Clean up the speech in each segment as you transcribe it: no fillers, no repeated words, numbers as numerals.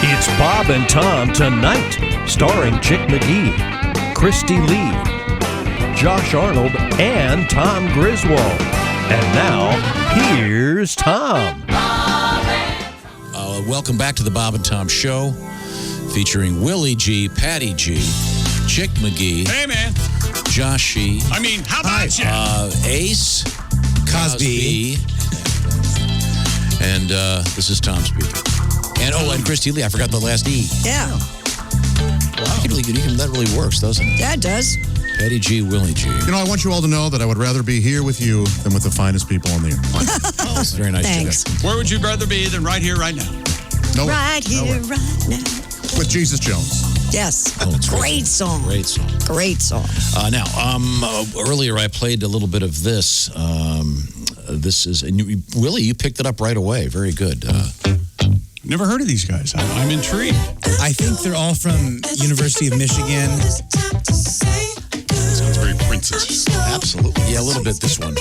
It's Bob and Tom Tonight, starring Chick McGee, Christy Lee, Josh Arnold, and Tom Griswold. And now, here's Tom. Welcome back to the Bob and Tom Show, featuring Willie G, Patty G, Chick McGee. Hey, man. Joshy. I mean, how about you? Ace. Cosby. And this is Tom speaking. And Christy Lee. I forgot the last E. Yeah. Wow. That really works, doesn't it? Yeah, it does. Patty G, Willie G. You know, I want you all to know that I would rather be here with you than with the finest people on the earth. That's very nice. Thanks. Where would you rather be than right here, right now? Nowhere. Right here, Nowhere. right now. With Jesus Jones. Yes. It's Great song. Great song. Great song. Now, earlier I played a little bit of this. This is, and Willie, you picked it up right away. Very good. Never heard of these guys. I'm intrigued. I think they're all from University of Michigan. Sounds very princess. Absolutely. Yeah, a little bit this one.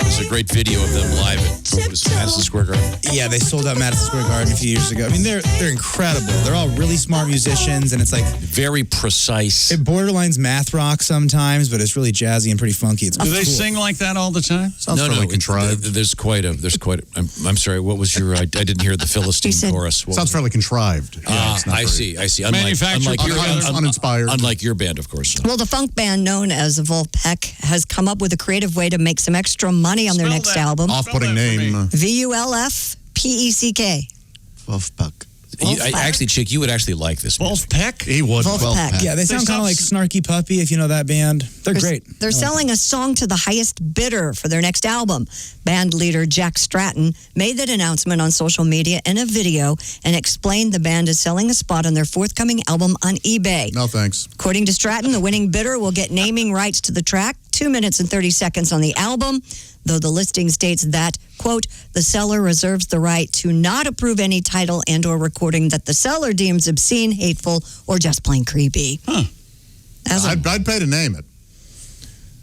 There's a great video of them live at Madison Square Garden. Yeah, they sold out Madison Square Garden a few years ago. I mean, they're incredible. They're all really smart musicians, and it's like Very precise. it borderlines math rock sometimes, but it's really jazzy and pretty funky. It's Do they cool. sing like that all the time? Sounds fairly contrived. There's quite a. I'm sorry. What was your? I didn't hear the Philistine said- chorus. What Sounds was it? fairly contrived. Yeah, it's not I very- see. Manufactured uninspired. Unlike your band, of course. Well, the funk band known as Vulpec has come up with a creative way to make some extra money on their Spell next that. album. Off-putting name. Vulfpeck. Vulfpeck. Actually, Chick, you would actually like this music. Vulfpeck? He would. Vulfpeck. Yeah, they sound kind of like Snarky Puppy, if you know that band. They're great. They're selling a song to the highest bidder for their next album. Band leader Jack Stratton made that announcement on social media in a video and explained the band is selling a spot on their forthcoming album on eBay. No, thanks. According to Stratton, the winning bidder will get naming rights to the track, 2 minutes and 30 seconds on the album, though the listing states that, quote, the seller reserves the right to not approve any title and or recording that the seller deems obscene, hateful, or just plain creepy. Huh. I'd pay to name it.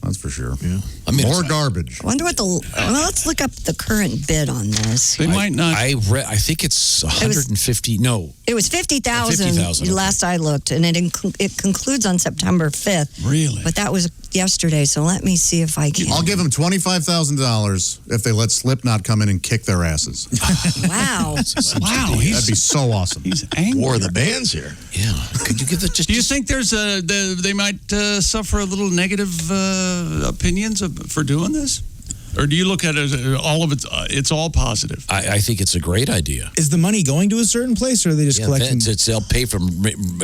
That's for sure. Yeah. I mean, More garbage. I wonder what well, let's look up the current bid on this. They might not. I think it's 150. No, It was 50,000 50,000, last I looked, and it concludes on September 5th. Really? But that was yesterday, so let me see if I can. I'll give them $25,000 if they let Slipknot come in and kick their asses. Wow. Wow. That'd be so awesome. He's angry. War of the bands here. Yeah. Could you give it just? Do you think they might suffer a little negative opinions for doing this? Or do you look at it as all of it's all positive? I think it's a great idea. Is the money going to a certain place, or are they just collecting? They'll pay for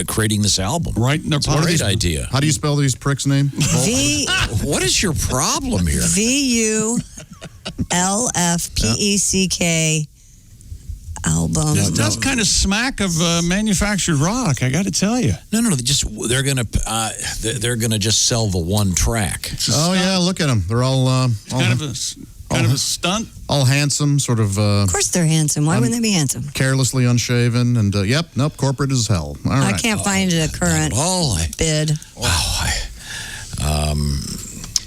creating this album. Right in their pocket. Great idea. How do you spell these pricks' name? What is your problem here? VULFPECK album. It does kind of smack of manufactured rock, I got to tell you. No. They're gonna just sell the one track. Oh yeah, look at them. They're all Kind of a stunt. all handsome, sort of Of course they're handsome. Why wouldn't they be handsome? carelessly unshaven, and corporate as hell. All right. I can't find a current bid.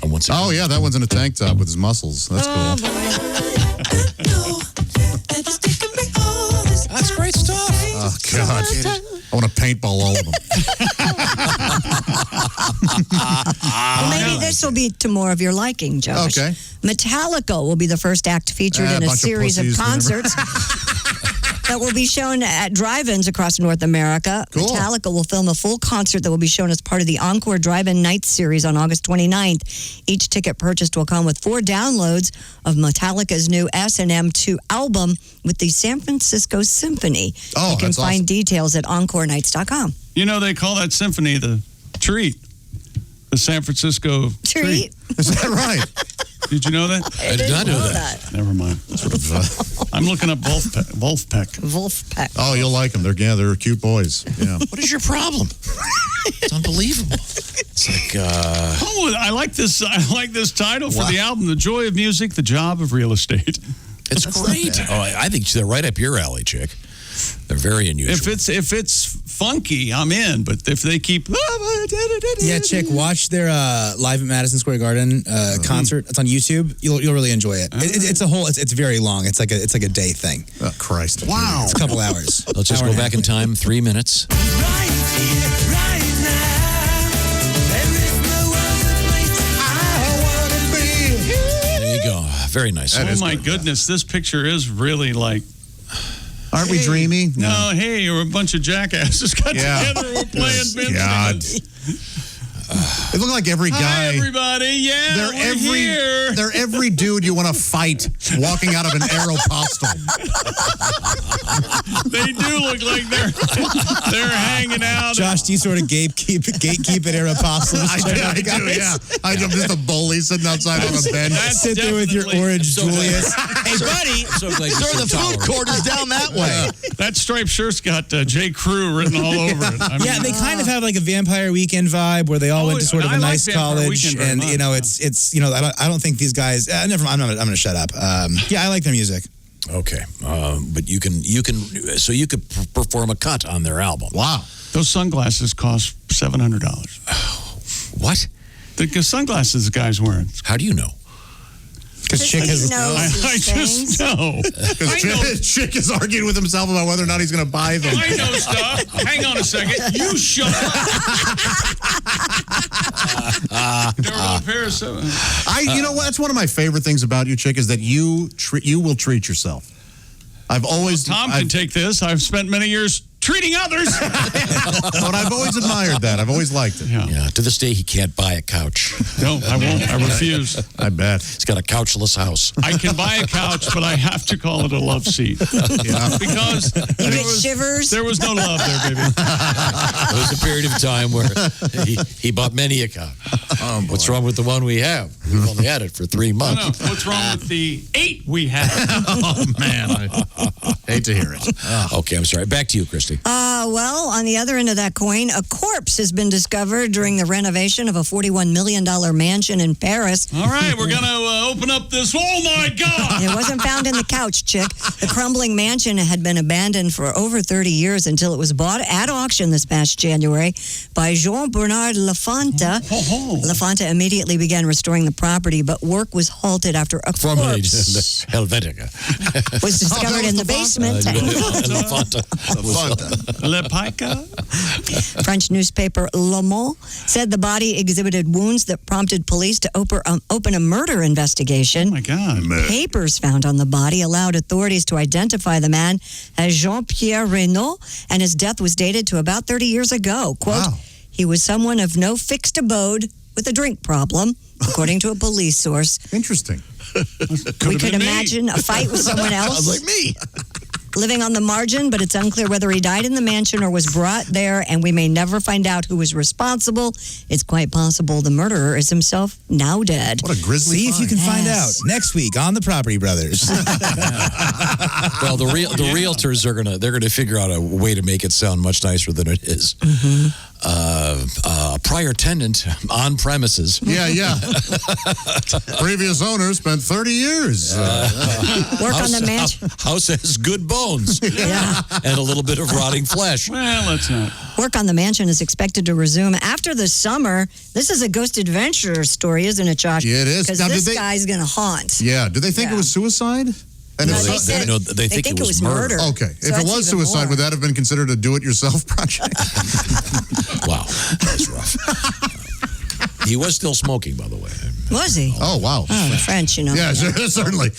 Once again, Oh yeah, that one's in a tank top with his muscles. That's cool. that's great stuff. Oh God, I want to paintball all of them. Well, maybe this will be to more of your liking, Josh. Okay. Metallica will be the first act featured in a bunch of series of pussies, concerts that will be shown at drive-ins across North America. Cool. Metallica will film a full concert that will be shown as part of the Encore Drive-In Nights series on August 29th. Each ticket purchased will come with 4 downloads of Metallica's new S&M 2 album with the San Francisco Symphony. Oh, you can that's find awesome. details at EncoreNights.com. You know, they call that symphony the treat. The San Francisco Treat. Is that right? Did you know that? I did not know that. Never mind. I'm looking up Vulfpeck. Vulfpeck. Oh, you'll like them. They're cute boys. Yeah. What is your problem? It's unbelievable. It's like Oh, I like this title for the album: "The Joy of Music, the Job of Real Estate." it's great. Oh, I think they're right up your alley, Chick. They're very unusual. If it's funky, I'm in. But if they keep Chick, watch their live at Madison Square Garden concert. It's on YouTube. You'll really enjoy it. It's a whole. It's very long. It's like a day thing. Oh, Christ! Wow, it's a couple hours. Let's just go back in time 3 minutes. There you go. Very nice. Oh my goodness, this picture is really like. Aren't we dreamy? No, hey, you're a bunch of jackasses got together. We're playing Benjamin. They look like every guy. Hi, everybody. Yeah, They're every dude you want to fight walking out of an Aeropostale. They do look like they're hanging out. Josh, do you sort of gatekeep at Aeropostale? I do, yeah. I'm just a bully sitting outside on a bench. Sit there with your orange Julius. Hey, buddy. So glad Sir, the food court is down that way. That striped shirt's got J. Crew written all over it. I mean, They kind of have like a Vampire Weekend vibe where they all went to sort of a nice college, and it's I don't think these guys. Never mind. I'm going to shut up. I like their music. Okay, but you could perform a cut on their album. Wow, those sunglasses cost $700. What? The sunglasses the guy's wearing. How do you know? Because Chick has. I just know. Because Chick is arguing with himself about whether or not he's going to buy them. I know stuff. Hang on a second. You shut up. Never got a pair of seven. You know what? That's one of my favorite things about you, Chick, is that you will treat yourself. Tom can take this. I've spent many years treating others. But I've always admired that. I've always liked it. Yeah. To this day, he can't buy a couch. No, I won't. I refuse. I bet. He's got a couchless house. I can buy a couch, but I have to call it a love seat. Yeah. Because You get shivers. there was no love there, baby. There was a period of time where he bought many a couch. What's wrong with the one we have? We've only had it for 3 months. No, what's wrong with the 8 we have? Oh, man. I hate to hear it. Okay, I'm sorry. Back to you, Christy. Well, on the other end of that coin, a corpse has been discovered during the renovation of a $41 million mansion in Paris. All right, we're going to open up this. Oh, my God. It wasn't found in the couch, Chick. The crumbling mansion had been abandoned for over 30 years until it was bought at auction this past January by Jean-Bernard Lafanta. Lafanta immediately began restoring the property, but work was halted after a corpse Helvetica. was discovered in the basement. Le Pica? French newspaper Le Monde said the body exhibited wounds that prompted police to open a murder investigation. Oh, my God. Papers found on the body allowed authorities to identify the man as Jean-Pierre Reynaud, and his death was dated to about 30 years ago. Quote, Wow. He was someone of no fixed abode with a drink problem, according to a police source. Interesting. We could imagine a fight with someone else. Like me. Living on the margin, but it's unclear whether he died in the mansion or was brought there, and we may never find out who was responsible. It's quite possible the murderer is himself now dead. What a grisly See if you find. can find out next week on the Property Brothers. Well, the realtors are gonna figure out a way to make it sound much nicer than it is. Prior tenant on premises. Yeah. Previous owner spent 30 years. Work on the mansion. House has good bones. Yeah. And a little bit of rotting flesh. Well, let's not. Work on the mansion is expected to resume after the summer. This is a ghost adventure story, isn't it, Josh? Yeah, it is. Because Now, this did they- guy's going to haunt. Yeah. Do they think it was suicide? And No, if they so- said- they think it was murder. Okay. So If it that's was even suicide, more. would that have been considered a do-it-yourself project? Wow, that's rough. He was still smoking, by the way. Was he? Oh, wow. Oh, the French, you know. Yeah, certainly.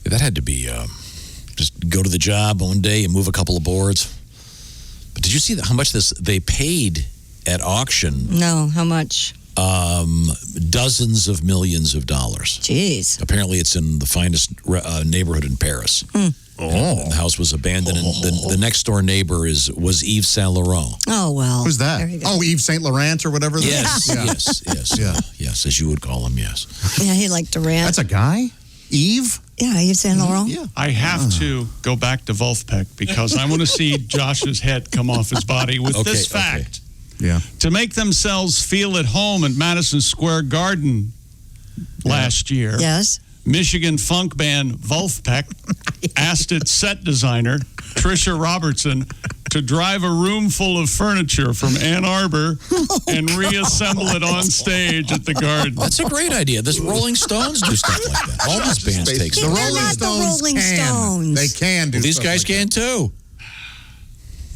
That had to be just go to the job one day and move a couple of boards. But did you see how much they paid at auction? No, how much? Dozens of millions of dollars. Jeez. Apparently, it's in the finest neighborhood in Paris. And the house was abandoned, and the next door neighbor was Yves Saint Laurent. Oh, well. Who's that? There you go. Oh, Yves Saint Laurent or whatever? Yes, Yeah. yes, as you would call him. Yes. Yeah, he liked to rant. That's a guy? Yves? Yeah, Yves Saint Laurent. Yeah. I have to go back to Vulfpeck because I want to see Josh's head come off his body with this fact. Yeah. To make themselves feel at home at Madison Square Garden last year, Yes. Michigan funk band Vulfpeck asked its set designer, Trisha Robertson, to drive a room full of furniture from Ann Arbor and reassemble it on stage at the Garden. That's a great idea. This Rolling Stones do stuff like that. All these bands take The stuff. They're Rolling not the Stones Rolling can. Stones. They can do These stuff guys like can too. that.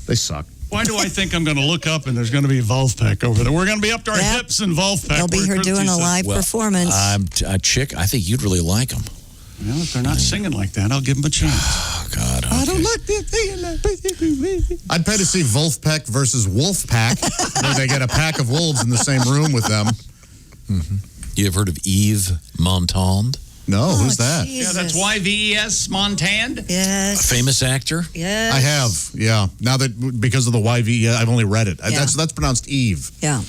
They suck. Why do I think I'm going to look up and there's going to be Vulfpeck over there? We're going to be up to our Yep. hips in Vulfpeck. They'll be here doing a live performance. Chick, I think you'd really like them. Well, if they're not singing like that, I'll give them a chance. Oh, God. Okay. I don't like this. I'd pay to see Vulfpeck versus Wolfpack, where they get a pack of wolves in the same room with them. You ever heard of Yves Montand? No, who's that? Yeah, that's YVES Montand. Yes. A famous actor? Yes. I have, yeah. Now that because of the YV, I've only read it. Yeah. That's pronounced Eve. Yeah.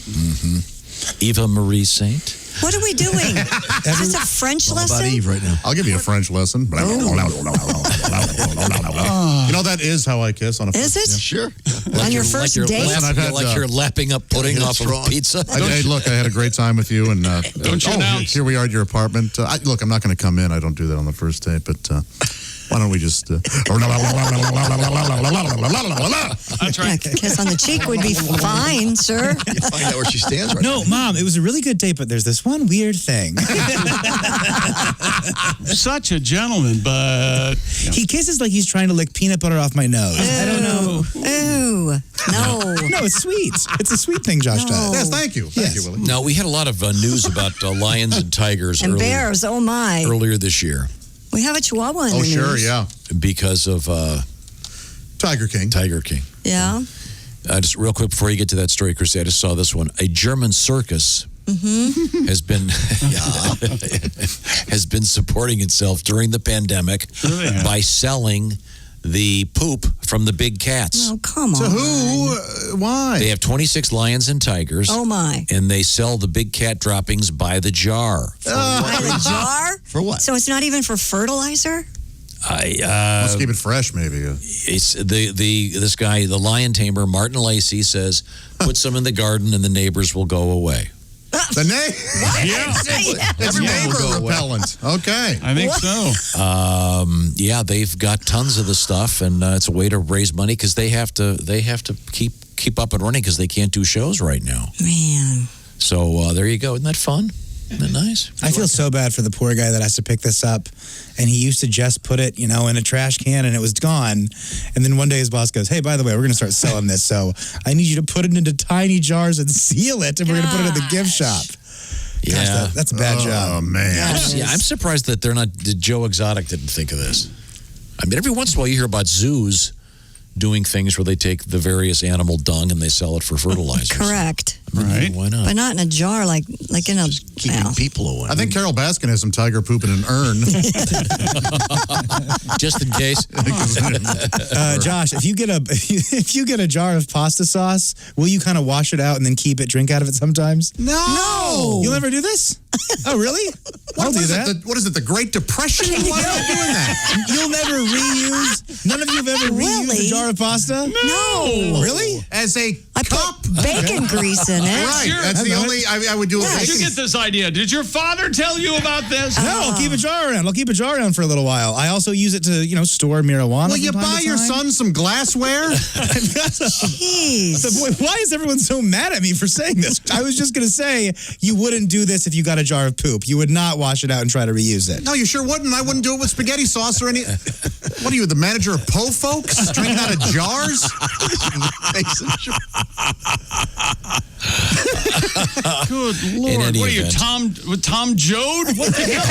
Eva Marie Saint? What are we doing? Is this a French lesson? About Eve right now. I'll give you a French lesson. You know, that is how I kiss on a Is it? Sure. On your first date? Listen, I've had, like you're lapping up pudding off of pizza? Hey, look, I had a great time with you, and Don't you announce. here we are at your apartment. Look, I'm not going to come in. I don't do that on the first date, but why don't we just? That's right. A kiss on the cheek would be fine, sir. Find out where she stands right No, now. Mom, it was a really good date, but there's this one weird thing. Such a gentleman, but He kisses like he's trying to lick peanut butter off my nose. I don't know. Ooh. No. No, it's sweet. It's a sweet thing Josh No. does. Yes, thank you, Yes. Willie. No, we had a lot of news about lions and tigers And bears, oh my. earlier this year We have a chihuahua in Oh, the sure, news. yeah. because of Tiger King. Tiger King. Yeah. Just real quick before you get to that story, Christy, I just saw this one. A German circus has been has been supporting itself during the pandemic Yeah. by selling the poop from the big cats. Oh, come on. So who? Why? They have 26 lions and tigers. Oh, my. And they sell the big cat droppings by the jar. By the jar? For what? So it's not even for fertilizer? Let's keep it fresh, maybe. It's this guy, the lion tamer, Martin Lacey, says, put some in the garden and the neighbors will go away. The name? yeah, It's neighbor repellent. Okay. I think so. Yeah, they've got tons of the stuff, and it's a way to raise money because they have to keep up and running because they can't do shows right now. Man. So there you go. Isn't that fun? Isn't that nice? I feel so bad for the poor guy that has to pick this up. And he used to just put it, in a trash can and it was gone. And then one day his boss goes, hey, by the way, we're going to start selling this. So I need you to put it into tiny jars and seal it. And we're going to put it at the gift shop. Yeah. Gosh, that's a bad Oh, job. man. I'm surprised that Joe Exotic didn't think of this. I mean, every once in a while you hear about zoos doing things where they take the various animal dung and they sell it for fertilizer. Correct. I mean, Right. Why not? But not in a jar, like in a... Keeping well. people away. I think Carol Baskin has some tiger poop in an urn. Just in case. Josh, if you get a jar of pasta sauce, will you kind of wash it out and then drink out of it sometimes? No. You'll never do this? Oh, really? I'll do that. What is it, the Great Depression? Why are you doing that? You'll never reuse? None of you have ever reused Really? a jar of pasta? No. Really? As a I cup? put bacon grease in it. Right. That's the only, I would do it. Yeah, Did you get this idea? Did your father tell you about this? No, I'll keep a jar around. I'll keep a jar around for a little while. I also use it to, store marijuana. Will you from time buy to your time. son some glassware? Jeez. Why is everyone so mad at me for saying this? I was just going to say, you wouldn't do this if you got a jar of poop. You would not wash it out and try to reuse it. No, you sure wouldn't. I wouldn't do it with spaghetti sauce or any. What are you, the manager of Po Folks? Drinking out of jars? Good In Lord. any What are you, event. Tom Joad? What the hell?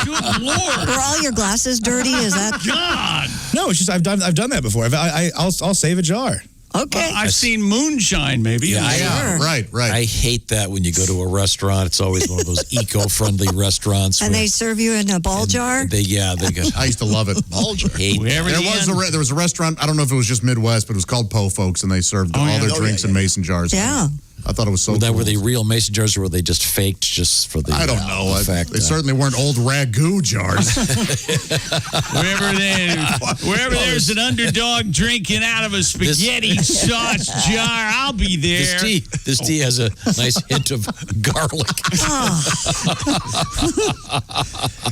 Good Lord. Were all your glasses dirty? Is that... God. No, it's just I've done that before. I'll save a jar. Okay. I've seen moonshine, maybe. Yeah, Yeah, right. I hate that when you go to a restaurant. It's always one of those eco-friendly restaurants. And where- they serve you in a ball jar? They got. I used to love it. Hate that. There was a restaurant, I don't know if it was just Midwest, but it was called Po Folks, and they served all their drinks in mason jars. Yeah. I thought it was so Were cool. they real mason jars or were they just faked just for the I don't know. effect? They certainly weren't old ragu jars. Wherever there's an underdog drinking out of a spaghetti sauce jar, I'll be there. This tea has a nice hint of garlic.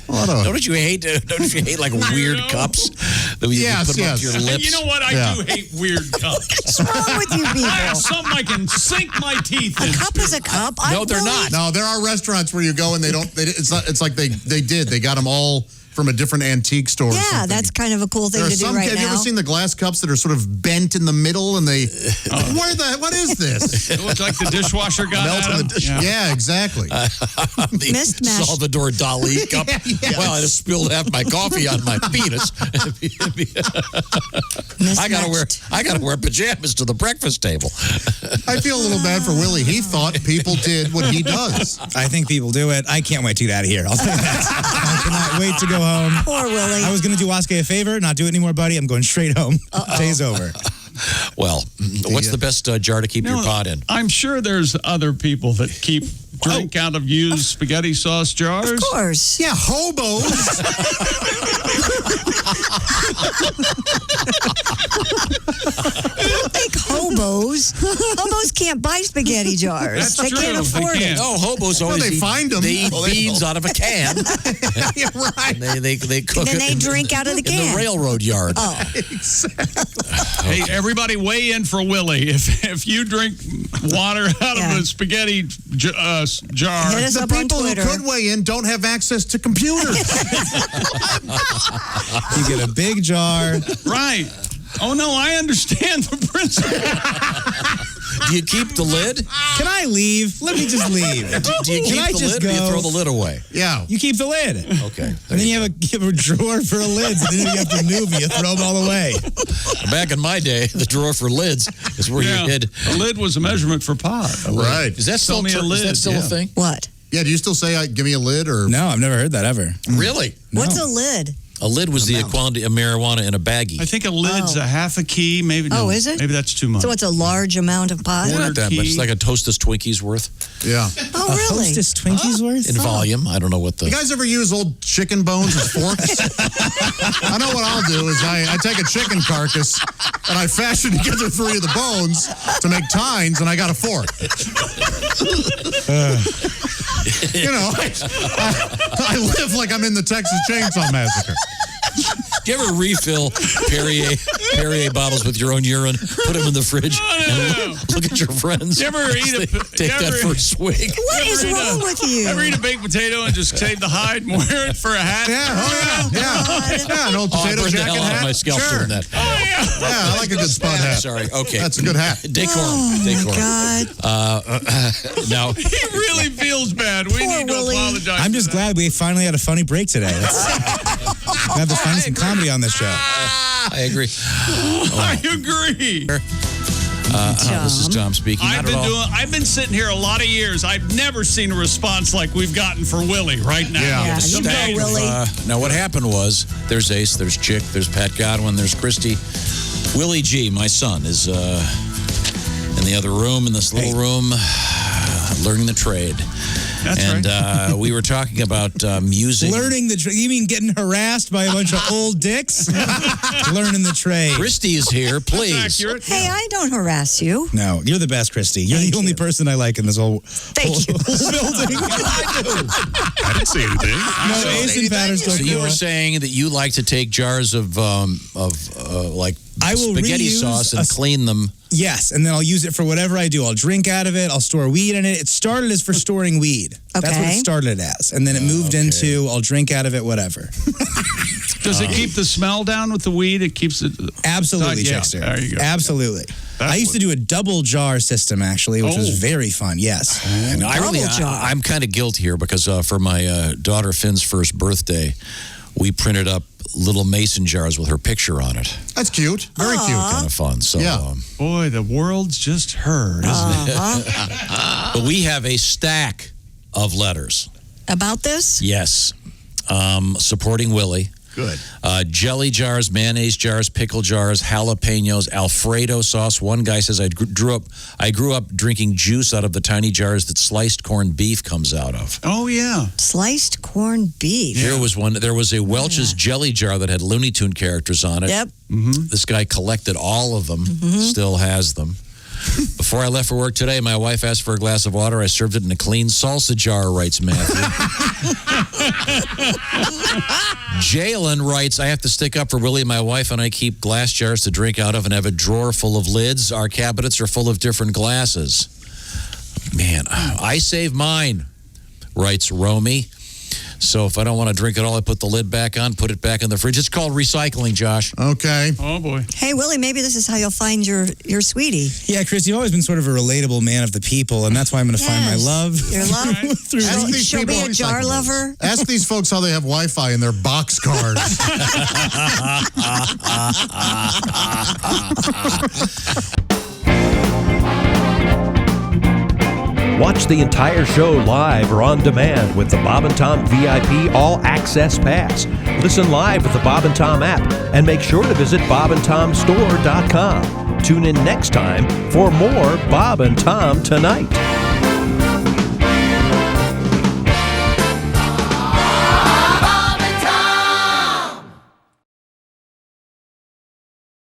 Don't you hate like weird cups that you put up to your lips? You know what? I do hate weird cups. What's wrong with you people? Something I can sink my teeth A into. cup is a cup. No, they're not. No, there are restaurants where you go and they don't. It's like they got them all from a different antique store. Yeah, that's kind of a cool thing There are to do some. right Have you ever now. seen the glass cups that are sort of bent in the middle and they? What is this? It looks like the dishwasher got Melt at in him. the dish. Yeah, exactly. The Mismatched. Salvador Dali cup. Yes. Well, I just spilled half my coffee on my penis. I gotta wear pajamas to the breakfast table. I feel a little bad for Willie. He thought people did what he does. I think people do it. I can't wait to get out of here. I'll tell you that. I cannot wait to go home. Poor Willie. I was going to do Oscar a favor, not do it anymore, buddy. I'm going straight home. Day's over. Well, what's the best jar to keep your pot in? I'm sure there's other people that keep drink out of used spaghetti sauce jars. Of course. Yeah, hobos. I don't think hobos. Hobos can't buy spaghetti jars. That's They true. can't They afford it. can't. No, hobos always they eat, find 'em. They eat Oh, they beans don't. out of a can. Yeah, right. And they cook And then it they drink out of the in can. the railroad yard. Oh, Hey, everybody weigh in for Willie. If you drink water out Yeah. of a spaghetti jar, hit us The up on people who Twitter. could weigh in don't have access to computers. You get a big jar. right. Oh, no, I understand the principle. Do you keep the lid? Can I leave? Let me just leave. Do you Can keep I the just lid or do you go? throw the lid away? Yeah. You keep the lid. Okay. And then you have a drawer for lids. And then you have to move and you throw them all away. Back in my day, the drawer for lids is where you hid. A lid was a measurement for pot. Right. Is that still, Sell me a is that lid, still a yeah. thing? what? Yeah, do you still say, give me a lid or? No, I've never heard that ever. Really? What's a lid? A lid was the quantity of marijuana in a baggie. I think a lid's Oh. a half a key. Maybe. Oh, no, is it? Maybe that's too much. So it's a large amount of pot? Not that much. It's like a Toasters Twinkies worth Yeah. Oh, A really? Hostess Twinkies worth? in volume. I don't know what the. You guys ever use old chicken bones as forks? I know what I'll do is I take a chicken carcass and I fashion together 3 of the bones to make tines, and I got a fork. You know, I live like I'm in the Texas Chainsaw Massacre. Do you ever refill Perrier bottles with your own urine, put them in the fridge, and look at your friends? You ever eat a- Take you that ever- first swig. What is wrong with you? Ever eat a baked potato and just save the hide and wear it for a hat? Yeah, yeah, an old Oh, I potato burned the jacket hell out of hat. my scalp Sure. doing that. Yeah, I like a good spot hat. Sorry. Okay. That's a good hat. Decorum. Oh, Decorum. God. Now, He really feels bad. We Poor need to Willie. apologize. I'm just for that. glad we finally had a funny break today. We have to find some comedy on this show. I agree. I agree. This is Tom speaking. Not at all. I've been sitting here a lot of years. I've never seen a response like we've gotten for Willie right now. Yeah. Yeah, It's you know, amazing. Willie. Now, what happened was there's Ace, there's Chick, there's Pat Godwin, there's Christy. Willie G, my son, is in the other room, in this little room, learning the trade. That's and we were talking about music. Learning the trade. You mean getting harassed by a bunch of old dicks? Learning the trade. Christy is here, please. That's accurate. Hey, I don't harass you. No, you're the best, Christy. You're Thank the only you. person I like in this whole Thank you. building. I didn't see anything. No, Ace and Pat are still So you cool. were saying that you like to take jars of like I will spaghetti reuse sauce and a- clean them. Yes, and then I'll use it for whatever I do. I'll drink out of it. I'll store weed in it. It started as for storing weed. That's what Okay. it started as. And then it moved into I'll drink out of it, whatever. Does it keep the smell down with the weed? It keeps it. Absolutely, Yeah, Chickster. there you go. Absolutely. I used to do a double jar system, actually, which was very fun. Yes. And I'm kind of guilty here because for my daughter Finn's first birthday, we printed up little mason jars with her picture on it. That's cute. Very cute. Kind of fun. So, Yeah. Boy, the world's just her, isn't it? but we have a stack of letters. About this? Yes. Supporting Willie. Good. Jelly jars, mayonnaise jars, pickle jars, jalapenos, Alfredo sauce. One guy says, I grew up drinking juice out of the tiny jars that sliced corned beef comes out of. Oh, yeah. Sliced corned beef. Here was one. There was a Welch's jelly jar that had Looney Tune characters on it. Yep. This guy collected all of them, still has them. Before I left for work today, my wife asked for a glass of water. I served it in a clean salsa jar, writes Matthew. Jalen writes, I have to stick up for Willie. My wife and I keep glass jars to drink out of and have a drawer full of lids. Our cabinets are full of different glasses. Man, I save mine, writes Romy. So if I don't want to drink it all, I put the lid back on, put it back in the fridge. It's called recycling, Josh. Okay. Oh, boy. Hey, Willie, maybe this is how you'll find your sweetie. Yeah, Chris, you've always been sort of a relatable man of the people, and that's why I'm going to find my love. Your love. Ask these She'll be people- a jar lover. Ask these folks how they have Wi-Fi in their box cars. Watch the entire show live or on demand with the Bob and Tom VIP All Access Pass. Listen live with the Bob and Tom app and make sure to visit bobandtomstore.com. Tune in next time for more Bob and Tom Tonight.